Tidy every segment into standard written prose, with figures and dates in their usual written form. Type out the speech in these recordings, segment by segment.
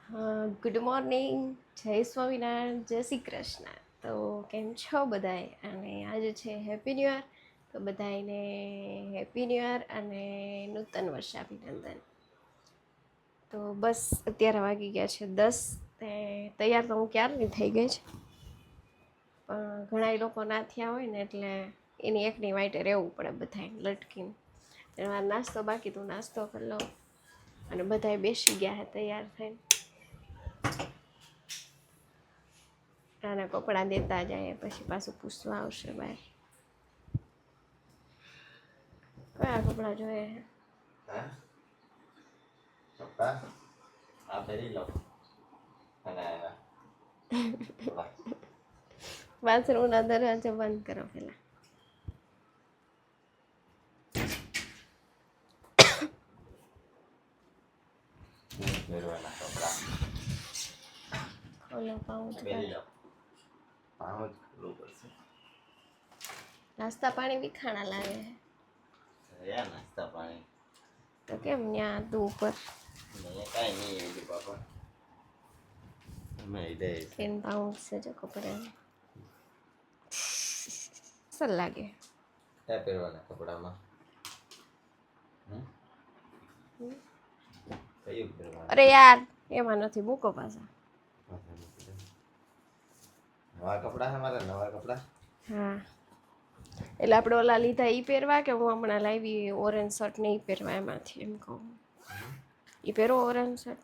Good morning, જય સ્વામિનારાયણ, જય શ્રી કૃષ્ણ. તો કેમ છો બધાય? અને આજે છે હેપી ન્યૂ યર. તો બધાને હેપી ન્યૂ યર અને નૂતન વર્ષ અભિનંદન. તો બસ અત્યારે વાગી ગયા છે 10. તે તૈયાર તો હું ક્યારની થઈ ગઈ છે, પણ ઘણા લોકો ના થયા હોય ને એટલે એની એકની વાઈટે રહેવું પડે બધાય લટકીને. એમાં નાસ્તો બાકી તું નાસ્તો કરી લઉં અને બધાય બેસી ગયા છે તૈયાર થઈને. આના કપડાં દેતા જાય પછી પાછું પૂછવા આવશે બહાર કયા કપડાં જોઈએ. હા કપડા આ પહેરી લો અને બાથરૂમના દરવાજા બંધ કરો પેલા. પહેરવાના કપડા ખોલો પાઉચ. પહેરી લો. પાઉં જ ખોલવું પડશે. નાસ્તા પાણી બી ખાણા લાગે છે યાર નાસ્તા પાણી તો કેમ ન્યા તું ઉપર મને કાંઈ નહીં એવું બાપા અમે દે પેન પાઉચ છે જો કપડાં સર લાગે. ક્યાં પહેરવાના કપડામાં કયું પહેરવાનું? અરે યાર એમાં નથી, મૂકો પાછા. નવા કપડા છે મારા, નવા કપડા. હા એટલે આપણે ઓલા લીધા ઈ પહેરવા કે હું હમણાં લાવી ઓરેન્જ શર્ટ ને ઈ પહેરવા એમાંથી એમ કહું. ઈ પહેરો ઓરેન્જ શર્ટ.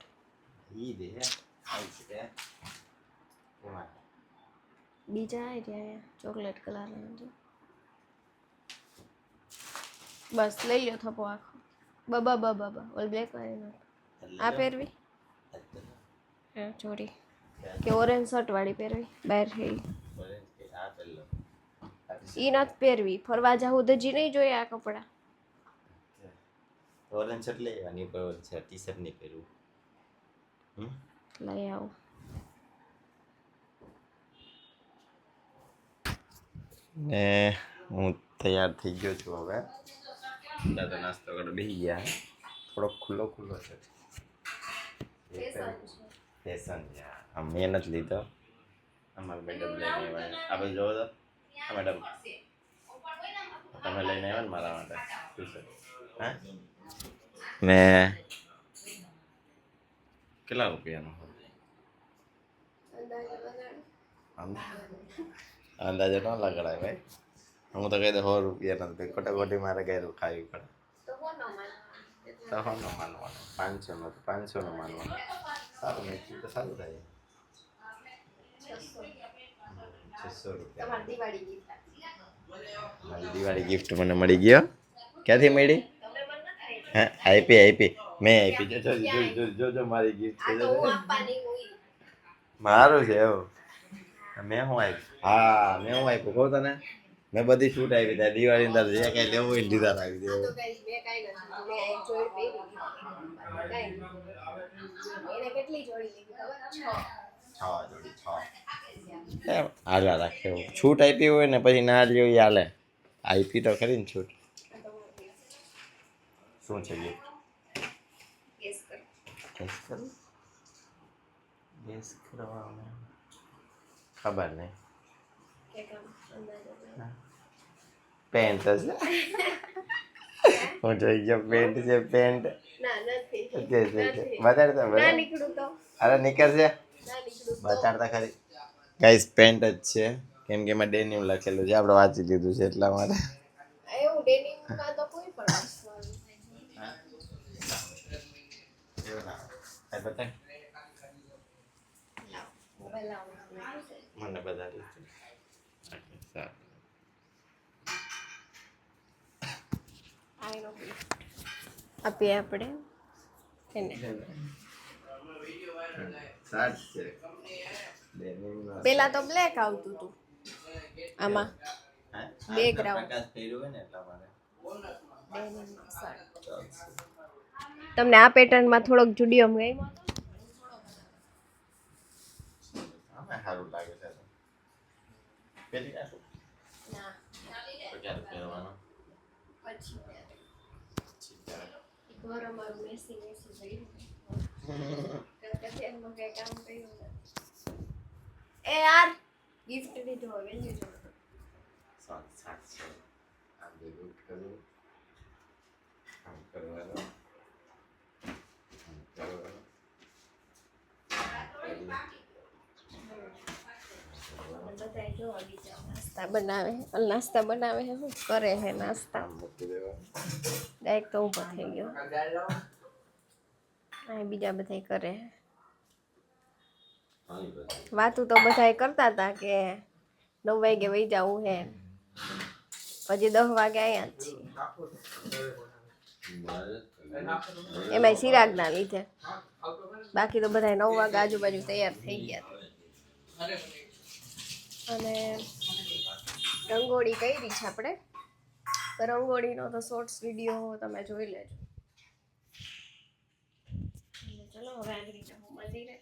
ઈ દે આઈ છે એમાં બીજા આવી રહ્યા ચોકલેટ કલરના જો. બસ લઈ લ્યો થપ્પો આખો. બબા બબા બા ઓલ બ્લેક વાળી આ પહેરવી હા ચોરી કે ઓરેન્જ શર્ટ વાળી પહેરવી બહાર થઈ. આ પહેરી લો. ઈ નથી પહેરવી, ફરવા જાવું દજી નહીં જોઈએ આ કપડાં. ઓરેન્જ શર્ટ લઈ આવવાની ઉપર ઓરેન્જ ટી શર્ટ નહીં પહેરવું. લઈ આવું. ને હું તૈયાર થઈ ગયો છું હવે. દાદા નાસ્તો કરવા બેસી ગયા. થોડોક ખુલ્લો ખુલ્લો છે. ફેશન છે આમ મેં નથી લીધો. અમારા મેડમ લઈને આવ્યા. આપણે જોવો તો આ મેડમ તમે લઈને આવ્યા ને મારા માટે હા ને કેટલા રૂપિયાનો અંદાજે ન લગાડાય ભાઈ. હું તો કહી દઉં 100 રૂપિયા નથી ખોટા ખોટી મારે ઘરે ખાવી પડે તો હો ન માનવાનું 500 નો 500 નો માનવાનું. સારું મેચી તો સારું થાય. 600 રૂપિયા મારી દિવાળી ગિફ્ટ મને મળી ગયો. ક્યાંથી મળી? હા આપી મેં આપી. જો મારી ગિફ્ટ મારું છે એવું. મેં શું આપ્યું? હા મેં શું આપ્યું કહું તને? મેં બધી છૂટ આપી ત્યાં દિવાળી અંદર જે કઈ લેવું હોય લીધા રાખી દેવું. હાલા રાખે છૂટ આપી હોય ને પછી ના લ્યો એ હાલે. આપી તો ખરી ને છૂટ. શું છે ગેસ કરવાનું ખબર નહીં. પેન્ટ છે હું જોઈ ગયો. પેન્ટ છે પેન્ટ. બતાડતા અરે નીકળશે બતાડતા ખરી. ગાઈસ પેન્ટ જ છે કેમ કે એમાં ડેનિમ લખેલું છે. આપણે વાંચી લીધું છે એટલા માટે. એવું ડેનિમમાં તો કોઈ પણ વસ્તુ મને બધા આપીએ આપણે એને. પેલા તો બ્લેક આવતું હતું આમાં બેકગ્રાઉન્ડ. તમને આ પેટર્નમાં થોડોક જુડિયો ગમ્યો? સારું લાગે છે. પેલી નાખો તો ક્યારે પહેરવાનો? પછી ઘર અમારું મેસી મેસી થઈ ગયું. એ યાર ગિફ્ટ દીધો હવે વેલ્યુ જો સાત છે આમ ભેગું કરું આમ કરવાનું બધાય જો નાસ્તા બનાવે નાસ્તા બનાવે છે શું કરે છે નાસ્તા મૂકી દેવા ડાયરેક્ટ તો ઊભો થઈ ગયો અહીં બીજા બધાય કરે વાતું તો બધાય કરતા હતા કે 9 વાગે વહી જવું હે પછી 10 વાગે અહીંયા જ છીએ એમાંય ચિરાગના લીધે બાકી તો બધા 9 વાગે આજુબાજુ તૈયાર થઈ ગયા અને રંગોળી કરી છે આપણે તો રંગોળીનો તો શોર્ટ્સ વિડીયો તમે જોઈ લેજો ચલો હવે આગળ હું મંદિરે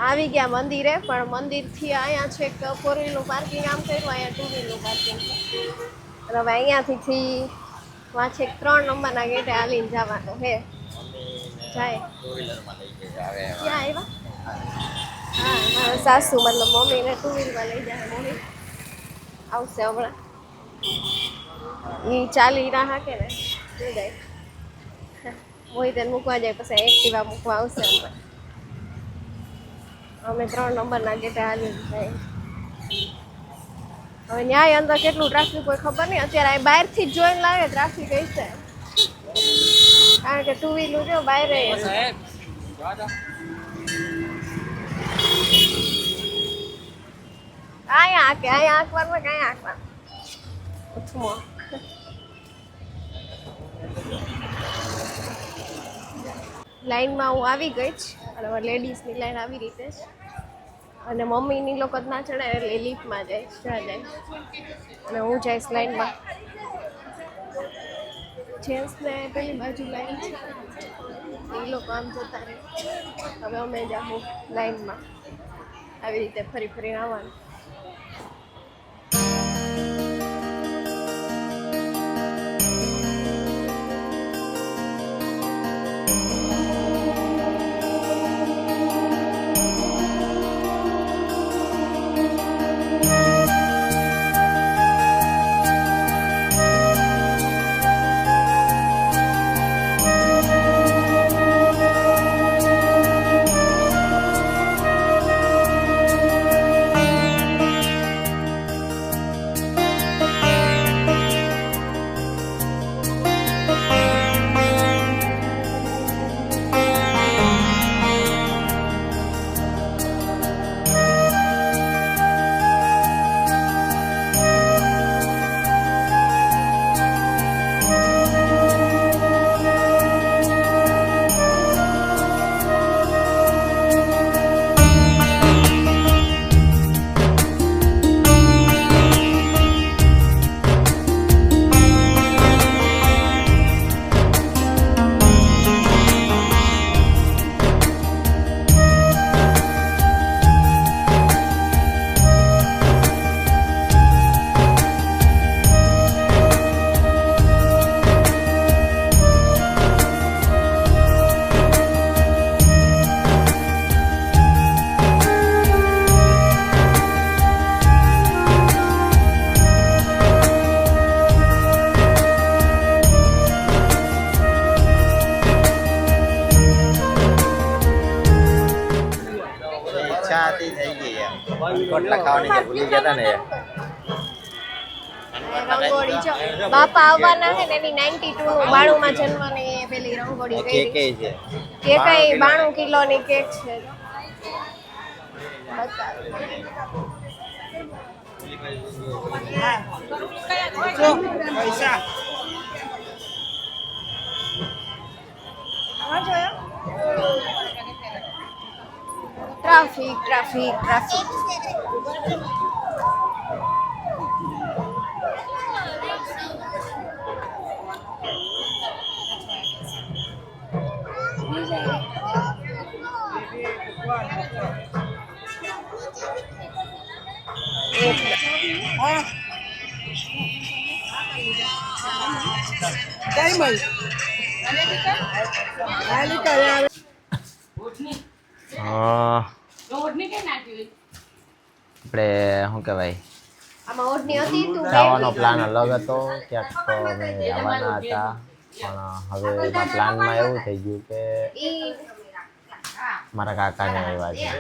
આવી ગયા મંદિરે પણ મંદિરથી અહીંયા છે કે 4 વ્હીલનું પાર્કિંગ આમ કર્યું અહીંયા 2 વ્હીલનું પાર્કિંગ છે અને હવે અહીંયાથી વાંચે 3 નંબરના ગેટે હાલીને જવાનું હે જાય ક્યાં આવ્યા હા મારા સાસુ મતલબ મમ્મીને 2 વ્હીલમાં લઈ જાય મમ્મી આવશે હમણાં એ ચાલી ના હાકે ને જોઈ જાય મોહિતને મૂકવા જાય પછી એક્ટિવા મૂકવા આવશે હમણાં અમે 3 નંબરના ગેટે હાલી જાય હવે ન્યાય અંદર કેટલું ટ્રાફિક કોઈ ખબર નહીં અત્યારે અહીં બહારથી જ જોઈને લાગે ટ્રાફિક હશે કારણ કે 2 વ્હીલર જો બહાર અહીંયા આંકવાનું કાંઈ આંકવાનું ઉથમો લાઈનમાં હું આવી ગઈ જ અને લેડીઝની લાઈન આવી રીતે જ અને મમ્મીની લોકો જ ના ચડાય એટલે લિફ્ટમાં જાય અને હું જઈશ લાઈનમાં જેન્ટ્સને પેલી બાજુ લાઈન છે એ લોકો આમ જતા રહે હવે અમે જાઉં લાઈનમાં આવી રીતે ફરી ફરીને આવવાનું કોટલા ખાવાની છે ભૂલી ગયા તા ને રંગોળી જો બાપા આવવાના છે ને એની 92 નું 92 માં જન્મની એ પેલી રંગોળી કે કરી છે કે કઈ 92 કિલોની કેક છે બતાવો. ટ્રાફિક ટ્રાફિક ટ્રાફિક આપણે શું કહેવાય આમાં ઓઢણી હતી તું જવાનો પ્લાન અલગ હતો ક્યાંક તો અમે જવાના હતા પણ હવે એમાં પ્લાનમાં એવું થઈ ગયું કે મારા કાકાને આવ્યા છે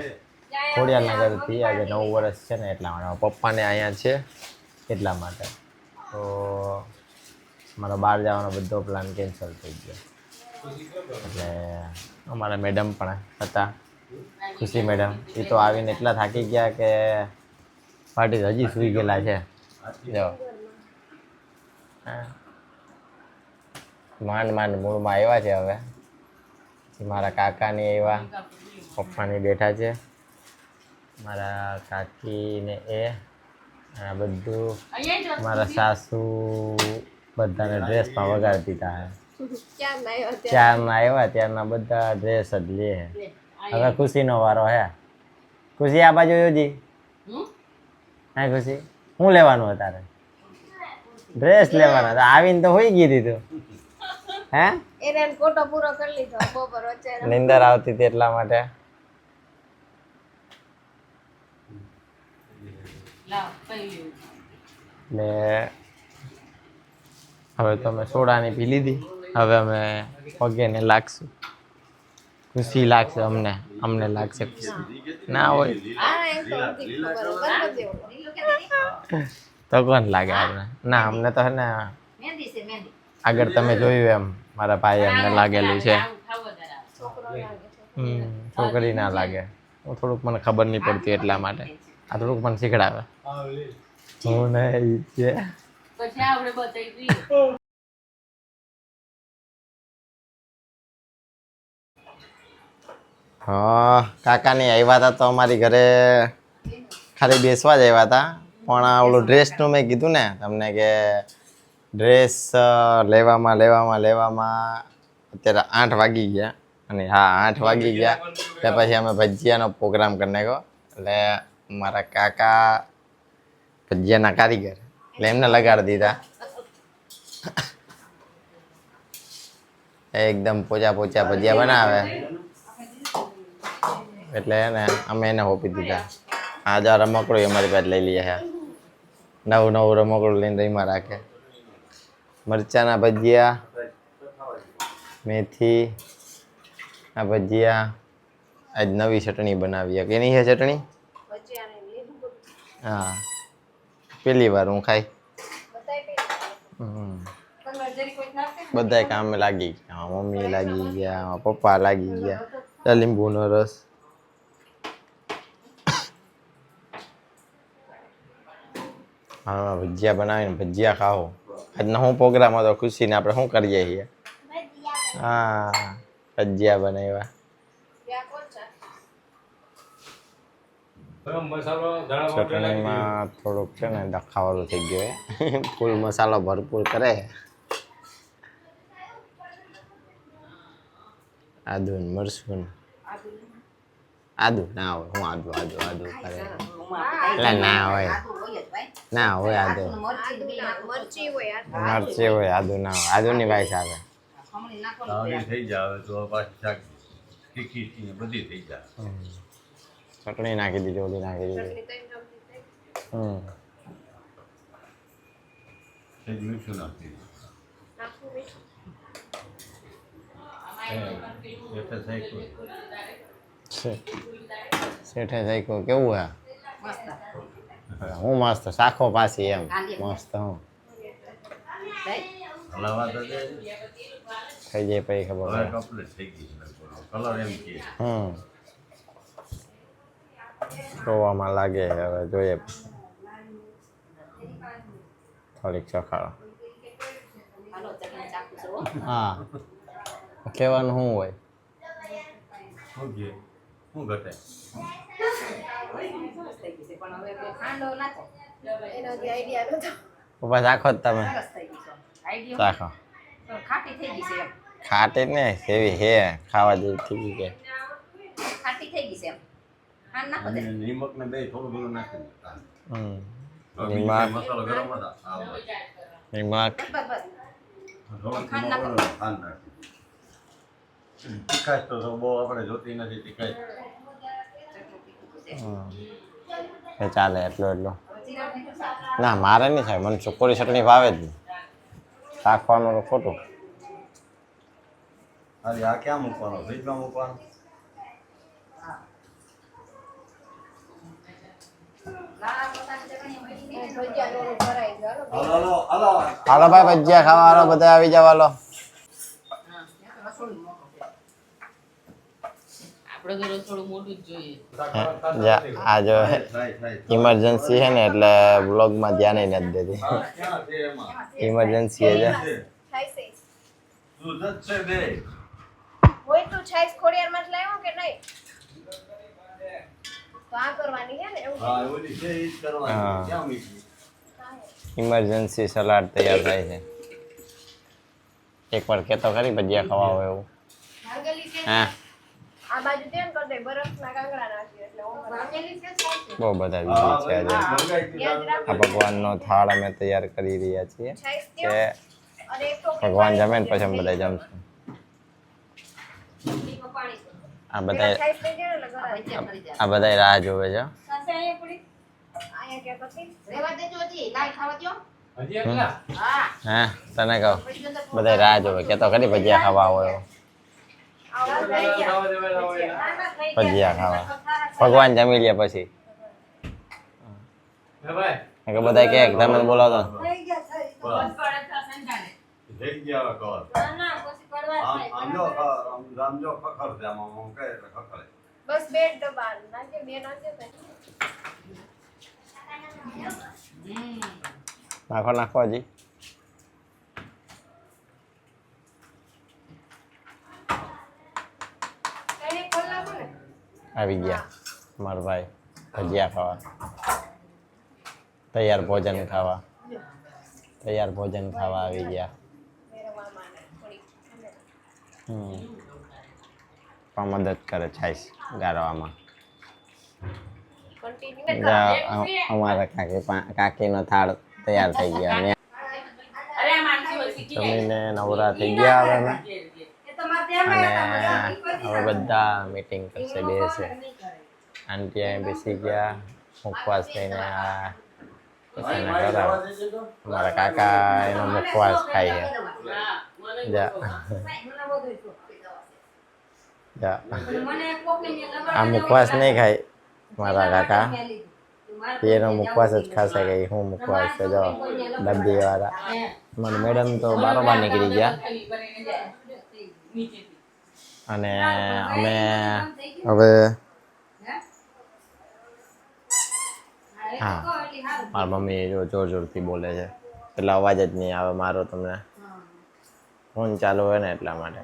ખોડિયારનગરથી આજે 9 વર્ષ છે ને એટલા માટે પપ્પાને અહીંયા છે એટલા માટે તો મારો બહાર જવાનો બધો પ્લાન કેન્સલ થઈ ગયો એટલે અમારા મેડમ પણ હતા ખુશી મેડમ એ તો આવીને એટલા થાકી ગયા કે પાર્ટી હજી સૂઈ ગયેલા છે જો માંડ માંડ મૂળમાં આવ્યા છે હવે પછી મારા કાકાની આવ્યા પપ્પાની બેઠા છે મારા કાકીને એ આ બધું મારા સાસુ બધાને ડ્રેસમાં વગાડી દીધા હે ચારના આવ્યા ત્યારના બધા ડ્રેસ જ લે હવે ખુશીનો વારો હે ખુશી આ બાજુ યોજી હા ખુશી શું લેવાનું તારે ડ્રેસ લેવાનો આવીને તો હોઈ ગઈ દીધું હે એને કોટો પૂરો કરી લીધો બપોર વચ્ચે નિંદર આવતી હતી એટલા માટે એટલે હવે તો અમે સોડાની પી લીધી હવે અમે પગેને લાગશું ખુશી લાગશે અમને લાગશે ખુશી ના હોય તો કોણ લાગે આપણે ના અમને તો હે ને આગળ તમે જોયું એમ મારા ભાઈ અમને લાગેલું છે છોકરી ના લાગે હું થોડુંક મને ખબર નહીં પડતી એટલા માટે આ થોડુંક મને શીખડાવે હું નહીં છે હા કાકાની આવ્યા હતા તો અમારી ઘરે ખાલી બેસવા જ આવ્યા હતા પણ ઓલું ડ્રેસનું મેં કીધું ને તમને કે ડ્રેસ લેવામાં અત્યારે 8 વાગી ગયા અને હા 8 વાગી ગયા ત્યાં પછી અમે ભજીયાનો પ્રોગ્રામ કરી નાખ્યો એટલે મારા કાકા ભજીયાના કારીગર એટલે એમને લગાડી દીધા એકદમ પોચા ભજીયા બનાવે એટલે એને અમે એને હોપી દીધા આ જ રમકડું અમારી પાસે લઈ લઈએ છે નવું રમકડું લઈને રહીમાં રાખે મરચાના ભજીયા મેથી આ ભજીયા આજ નવી ચટણી બનાવી કેની છે ચટણી હા પહેલી વાર હું ખાઈ બધા કામે લાગી ગયા મમ્મી લાગી ગયા પપ્પા લાગી ગયા લીંબુનો રસ હા ભજીયા બનાવીને ભજીયા ખાઓ આજનો શું પ્રોગ્રામ હતો ખુશીને આપણે શું કરીએ છીએ હા ભજીયા બનાવ્યા ચટણીમાં થોડુંક છે ને દખાવાળું થઈ ગયું ફૂલ મસાલો ભરપૂર કરે આદુ ને મરચું આદુ ના હોય હું આદુ કરે એટલે ના હોય આદુ મરચી હોય આદુ ના હોય આદુની વાઈસ આવે થઈ જાય તો પાછી શાક તીખી બધી થઈ જાય ચટણી નાખી દીધી ઓલી નાખી દીધી મીઠું નાખી શેઠે સાઈકો કેવું હે હું મસ્ત શાખો પાછી એમ મસ્ત હું હલાવા તો દે. થઈ જાય પછી ખબર હવે પડે કમ્પ્લીટ થઈ ગઈ છે કલર એમ કે જોવામાં લાગે છે. હવે જોઈએ થોડીક ચખાડો હા કહેવાનું શું હોય શું કે શું ઘટે એનો જે આઈડિયા નતો. પપ્પા રાખો જ તમે રાખો ખાટી થઈ ગઈ છે એમ ખાટી ને કેવી હે ખાવા જેવી થઈ ગઈ ખાટી થઈ ગઈ છે એમ ખાંડ નાખો દે નિમક ને બે થોડું બધું નાખી દે. હમ હવે બીજું કાંઈ નિમક મસાલો ગરમ હતા આ બસ. નિમક બસ થોડુંક ખાંડ નિમક નાખો. હોય ને ખાંડ નાખી. તીખાશ તો બહુ આપણે જોતી નથી તીખાશ. એ ચાલે એટલું ના મારે નહીં થાય મને સુકોરી ચટણી ભાવે જ નહીં શાકવાનું તો ખોટું અરે આ ક્યાં મૂકવાનો ફ્રીજમાં મૂકવાનો ભજીયાનું ઓલું ભરાઈ ગયું. હલો હલો હલો હાલો ભાઈ ભજીયા ખાવા હાલો બધા આવી જાવ હાલો આપણે ઘરે થોડું મોટું જ જોઈએ. આ જો થાય ઇમરજન્સી છે ને એટલે બ્લોગમાં ધ્યાન નથી દેતી ક્યાં છે એમાં ઇમરજન્સી છે છાશ છે. દૂધ જ છે બે હોય તું છાશ ખોડિયારમાં જ લાવ્યો કે નહીં? તો આ કરવાની છે ને એવું. હા ઓલી છે ઈ જ કરવાની હા. ક્યાં મૂકી ઇમરજન્સી સલાડ તૈયાર થાય છે એકવાર કહેતો ખરી ભજીયા ખાવા હોય એવું ભાંગેલી છે. હા આ બાજુ તેમ કરી દે બરફના કાંકરા નાખી એટલે ઓમ ભાંગેલી છે છાશ છે. બહુ બધા વિધિ છે આજે યાદ રાખો. આ ભગવાનનો થાળ અમે તૈયાર કરી રહ્યા છીએ છાશ કે તેમ અને એક ટોપલી ભગવાન પાણી જમે ને પછી અમે બધા જમશું આ બધા છાશ થઈ જાય ને એટલે ગરાય. આ બધા રાહ જોવે છે અહીંયા કે પછી રેવા દેજો હજી લાઈ ખાવા દ્યો હા હા તને કહું બધા રાહ જોવે કે તો ખરી ભજીયા ખાવા હોય આવા થઈ ગયા. ભજીયા ખાવા ભગવાન જમી લે પછી કે બધા કે તમે બોલાવો તો બસ થઈ ગયા હવે કવર આમ જો આમ જો ખખર છે આમ કહે એટલે ખખરે બસ બે જ ડબ્બા નાખે બે નાખે તો નાખો નાખો હજી એને ખોલ નાખો ને. આવી ગયા મારા ભાઈ ભજીયા ખાવા તૈયાર ભોજન ખાવા આવી ગયા મેરવા માને થોડી પણ મદદ કરે છાઈશ ગાળવામાં કન્ટિન્યુ અમારા કાકીનો થાળ તૈયાર થઈ ગયા અને અરે આ માણસો શીખી જાય. જમીને નવરા થઈ ગયા હવે અમે એ તો મારે ધ્યાનમાં અને હવે બધા મીટિંગ કરશે બેસે આંટી અહીં બેસી ગયા ઉપવાસ લઈને આ એને કરાવે અમારા કાકા એનો મુખવાસ ખાય છે હા, મને જા જા મને કોકની આ મુખવાસ નહીં ખાય મારા કાકા એનો મુખવાસ જ ખાશે કે હું મુખવાસ છે જો ડબ્બી વાળા મારી મેડમ તો બારોબાર નીકળી ગયા ખાલી કરીને જાય નીચેથી. અને અમે હવે હા મારી મમ્મી જો જોર જોરથી બોલે છે એટલે અવાજ જ નહીં આવે મારો તમને ફોન ચાલુ હોય ને એટલા માટે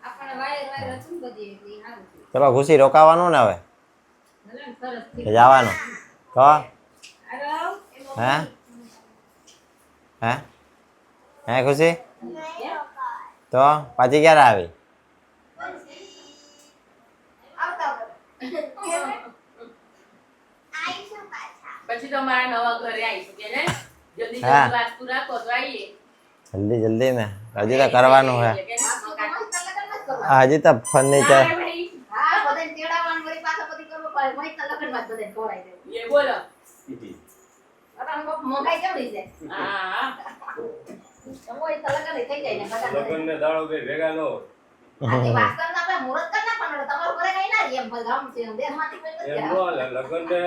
આપણે વાયર વાયર હતું ને બધી એટલે ઈ હારું છે. ચલો ખુશી રોકાવાનું ને હવે ભલે ને સરસ થઈ કે જવાનું તો હાલો હે હે હે ખુશી તો પાછી ક્યારે આવી પછી તો મારા નવા ઘરે આવીશું કે ને જલ્દી હા. જલ્દી વાસ્તુ રાખો તો આવીએ જલ્દી જલ્દી ને હજી તો કરવાનું છે કે ને હજી તો ફર્નિચર મારા ભાઈ, હા બધાને તેડાવવાનું વળી પાછા બધી કરવું પડે મય તો લગનમાં જ બધાને ખવડાવી દેવું એ બોલો અટાણે કોક મોંઘાઈ કેવડી છે હા તો મોય તો લગન થઈ જાય ને બધા લગન ને દાડો બે ભેગા નો આજે વાસ્તવમાં આપણે મુહૂર્ત કરી નાખવાનું એટલે તમારું ઘરે કઈ ના રહે એમ ગામ છે દેહમાંથી કોઈ નથી એમ નો હાલે. લગ્નને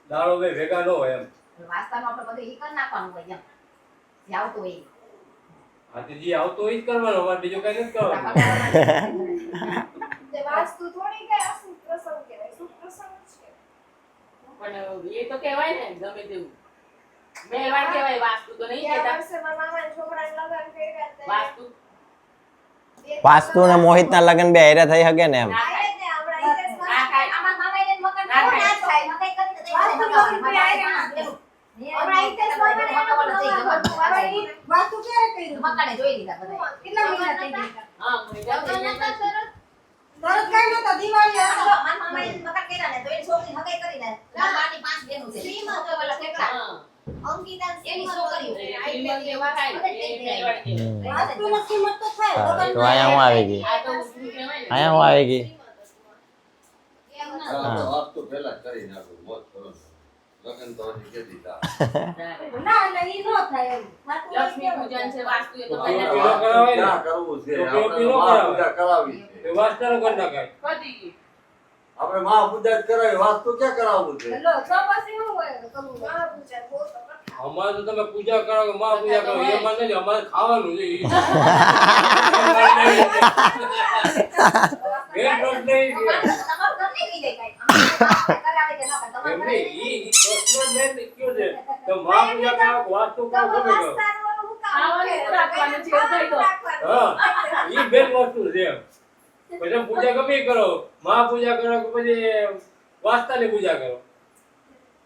દાડો બે ભેગા ન હોય એમ. વાસ્તામાં આપણે બધું ઈ કરી નાખવાનું હોય એમ જે આવતું હોય ઈ. આથી જે આવતો હોય ઈ જ કરવાનો, અમારે બીજું કઈ નથી કરવાનું. વાસ્તુ થોડી કઈ અશુભ પ્રસંગ કહેવાય, શુભ પ્રસંગ જ કહેવાય. પણ એ તો કહેવાય ને ગમે તેવું મહેરબાન કહેવાય, વાસ્તુ તો નહીં ગયા કહેતા. વર્ષે મારા મામાના છોકરાને લગ્ન કર્યા હતા. વાસ્તુ વાસ્તુ ને મોહિતના લગ્ન બે હારે થઈ શકે ને એમ. ના થાય થાય. જ ને, આપણે હિતેશમાં ના થાય. આમાં મામાઈને મકાન ના બહુ ના થાય. થાય મકાઈ કરીને દઈ વાસ્તુ દે કરી મકાન. આયા હમણાં હિતેશ મામાને મકાન થઈ ગયું. હવે ઈ વાસ્તુ ક્યારે કર્યું? મકાને જોઈ લીધા બધા. કેટલા મહિના થઈ ગયા? હા મહિના થઈ ગયા છે. તરત કઈ નતા, દિવાળી હતા. મારા મામાએ મકાન કર્યા ને તો એની છોકરી હગાઈ કરીને મામાની 5 બહેનો છે. શ્રીમંત તો પેલા કેટલા? હા. અંકિતા એની છોકરીઓ. શ્રીમંત એવું થાય ને, એ કહેવાય. વાસ્તુનો શ્રીમંત તો થાય. હા, તો અહીંયા હું આવી ગઈ, આ તો ઉભું કહેવાય ને. અહીંયા હું આવી ગઈ. વાસ્તુ પહેલા કરી નાખું મોત કરો લગન તો હજી કે દીધા ના, એટલે ઈ નો થાય એમ. થાતું હોય લક્ષ્મી કેમ પૂજન છે, થાય? વાસ્તુ એ તો તો પહેલા પીળો કરાવાય ને? ક્યાં કરવું છે તો આપણે પીળો મહાપૂજા કરાવાય. કરાવી છે એ વાસ્તવ કરી નાખાય. પતી ગયું. આપણે મહાપૂજા જ કરાવી વાસ્તુ ક્યાં કરાવવું છે લો, તો પછી શું હોય? કરવું હોય. મહાપૂજા, બહુ તો કથા. અમારે તો તમે પૂજા કરો કે માં પૂજા કરો એમાં નથી, અમારે ખાવાનું છે ઈ. એ પ્રશ્ન નહીં છે. તમારું ઘર નહીં લઈ જાય કાંઈ. અમારે કરાવે કે ના કરે. એમ તમારે ઘરે નહીં, ઈ પ્રશ્ન જ નહીં કયો છે તો માં પૂજા કરો કે વાસ્તુ કરો તમે ગમે કરો. વાસ્તાનું ઓલું હું કામ ખાવાનું કરે? રાખવાનું છે, થઈ ગયું. રાખવાનું. હા, ઈ બેન વસ્તુ છે. પછી પૂજા ગમે ઈ કરો, માં પૂજા કરો કે પછી વાસ્તાની પૂજા કરો.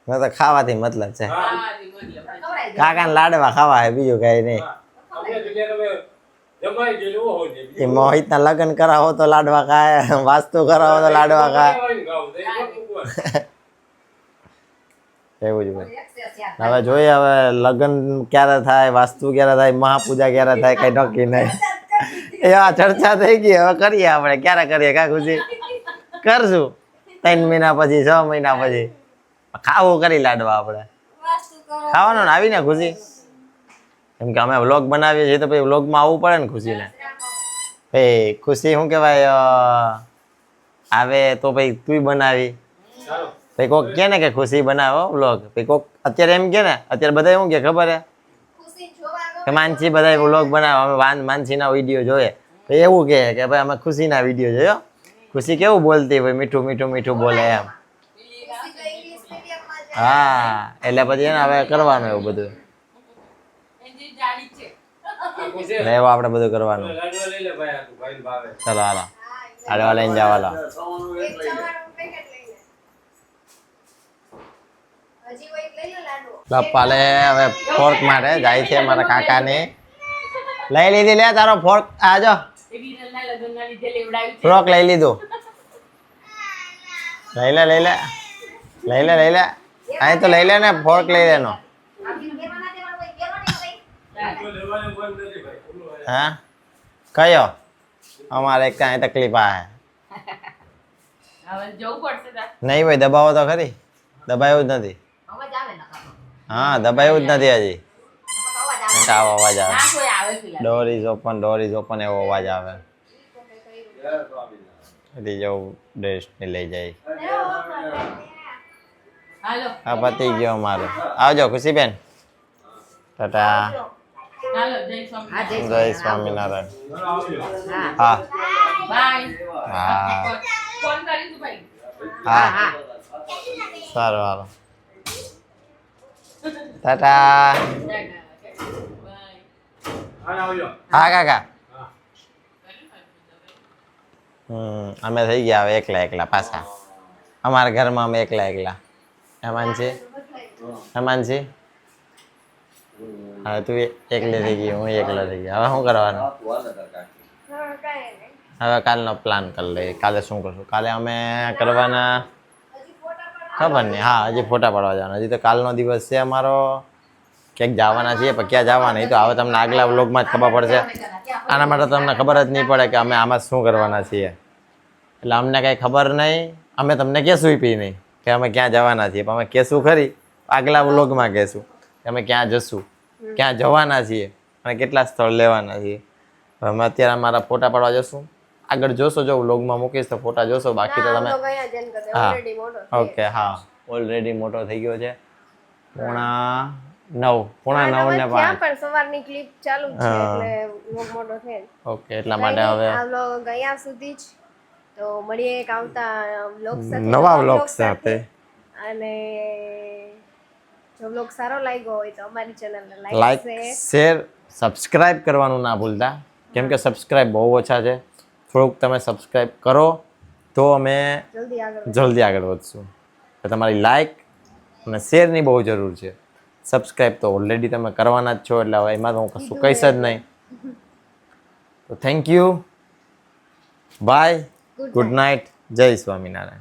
મેં તો ખાવાથી મતલબ છે. હા. હા, ઈ મતલબ. ખવડાવી દે. કાકાને લાડવા ખાવા હે, બીજું કઈ નહીં. હા. આપણે જગ્યાએ તમે જમાઈ ગયેલું હોય છે. એ મોહિતના લગ્ન કરાવો તો લાડવા ખાય, વાસ્તુ કરાવો તો લાડવા ખાય, એવું જ હોય. હવે જોઈએ હવે લગ્ન ક્યારે થાય, વાસ્તુ ક્યારે થાય, મહાપૂજા ક્યારે થાય, કઈ નક્કી નહીં. એ આ ચર્ચા થઈ ગઈ, હવે કરીએ આપણે, ક્યારે કરીએ કા ખુશી? કરશું 3 મહિના પછી, 6 મહિના પછી ખાવું કરી લાડવા આપણે. વાસ્તુ કરો. ખાવાનું ને આવીને ખુશી, કેમ કે અમે વ્લોગ બનાવીએ છીએ તો પછી વ્લોગમાં આવવું પડે ને ખુશીને. ભાઈ ખુશી શું કહેવાય, આવે તો ભાઈ તું બનાવી, ભાઈ કોક કે ને કે ખુશી બનાવો વ્લોગ, ભાઈ કોક અત્યારે એમ કે ને, અત્યારે બધા શું કે ખબર હે ખુશી જોવા ગમે. કે માનસી બધા વ્લોગ બનાવે, અમે માનસીના વિડીયો જોઈએ, તો એવું કહે કે ભાઈ અમે ખુશીના વિડીયો જોયો, ખુશી કેવું બોલતી હોય, મીઠું મીઠું મીઠું બોલે એમ. ખુશી તો ઇંગ્લિશ મીડિયમમાં જાય. હા, એટલે પછી એને હવે કરવાનું એવું બધું, એની જાડી છે. એટલે એવું આપણે બધું કરવાનું. ચલો હાલો, હાડવા લઈને જાવ હાલો. સવાનું એક એક લઈ લે ચવાણું પેકેટ લઈ લે. હજી કોઈ લઈ લે લાડુ. લપ્પા લે હવે ફોર્ક માટે જાય છે મારા કાકાની. લઈ લીધી, લે તારો ફોર્ક આજો, એ વિરલના લગ્નના લીધે લેવડાવ્યું છે. ફ્રોક લઈ લીધું, લઈ લે લઈ લે લઈ લે લઈ લે, અહીં તો લઈ લે ને, ફોર્ક લઈ લેનો. દેવાના દેવાના કોઈ દેવાની કોઈ. હા કયો? અમારે એક ત્યાં તકલીફ આ હવે જવું પડશે તાર. નહીં ભાઈ, દબાવો તો ખરી, દબાયું જ નથી. અવાજ આવે ને કાકા. હા દબાયું જ નથી હજી, અવાજ આવે. આવો અવાજ આવે, ના કોઈ આવે છે યાર. ડોર ઇઝ ઓપન એવો અવાજ આવે. જય સ્વામિનારાયણ. એટલે જવું ડ્રેસને લઈ જાય. હાલો આ પતી ગયો મારું, આવજો ખુશીબેન, ટાટા, હાલો જય સ્વામી. હા, જય જય સ્વામિનારાયણ. હા. હા બાય. હા ફોન કરીશું ભાઈ. હા સારું હાલો, ટાટા. બાય. હા કાકા. અમે થઈ ગયા હવે એકલા એકલા પાછા, અમારા ઘરમાં અમે એકલા એકલા. હેમાનસી, હેમાનસી, હવે તું એકલી થઈ ગઈ, હું એકલો થઈ ગયો, હવે શું કરવાનું? બાપુ હાલે તાર કાકી. હા, કાંઈ નહીં. હવે કાલનો પ્લાન કરી લઈએ, કાલે શું કરશું? કાલે અમે કરવાના હજી ફોટા પણ ખબર નહીં, હા હજી ફોટા પાડવા જવાના, હજી તો કાલનો દિવસ છે અમારો, ક્યાંક જવાના છીએ પણ ક્યાં જવાના એ તો હવે તમને આગલા વ્લોગમાં જ ખબર પડશે. આના માટે તમને ખબર જ નહીં પડે કે અમે આમાં શું કરવાના છીએ, એટલે અમને કંઈ ખબર નહીં, અમે તમને કહેશું પી નહીં કે અમે ક્યાં જવાના છીએ, પણ અમે કહેશું ખરી, આગલા વ્લોગમાં કહેશું કે અમે ક્યાં જશું, ક્યાં જવાના છીએ અને કેટલા સ્થળ લેવાના છીએ. હવે અમે અત્યારે અમારા ફોટા પાડવા જશું, આગળ જોશો, જો વ્લોગમાં મૂકીશ તો ફોટા જોશો, બાકી તો તમે ગયા જેન કરતે હા. ઓલરેડી મોટો છે. ઓકે હા ઓલરેડી મોટો થઈ ગયો છે. પોણા 9 ને ત્યાં 5. પણ સવારની ક્લિપ ચાલુ જ છે હા. એટલે vlog મોટો છે જ. ઓકે એટલા માટે હવે આ vlog અહીંયા સુધી જ. તો મળીએ એક આવતા vlog સાથે, નવા vlog વ્લોગ સાથે. અને જો vlog સારો લાગ્યો હોય તો અમારી ચેનલને like like share share subscribe કરવાનું ના ભૂલતા, કેમ કે સબસ્ક્રાઇબ બહુ ઓછા છે. થોડુંક તમે સબસ્ક્રાઇબ કરો તો અમે જલ્દી આગળ જલ્દી આગળ વધશું. તો તમારી લાઈક અને શેરની બહુ જરૂર છે. સબસ્ક્રાઇબ તો ઓલરેડી તમે કરવાના જ છો, એટલે હવે એમાં તો હું કશું કહીશ જ નહીં. તો thank you, bye, good night, જય સ્વામિનારાયણ.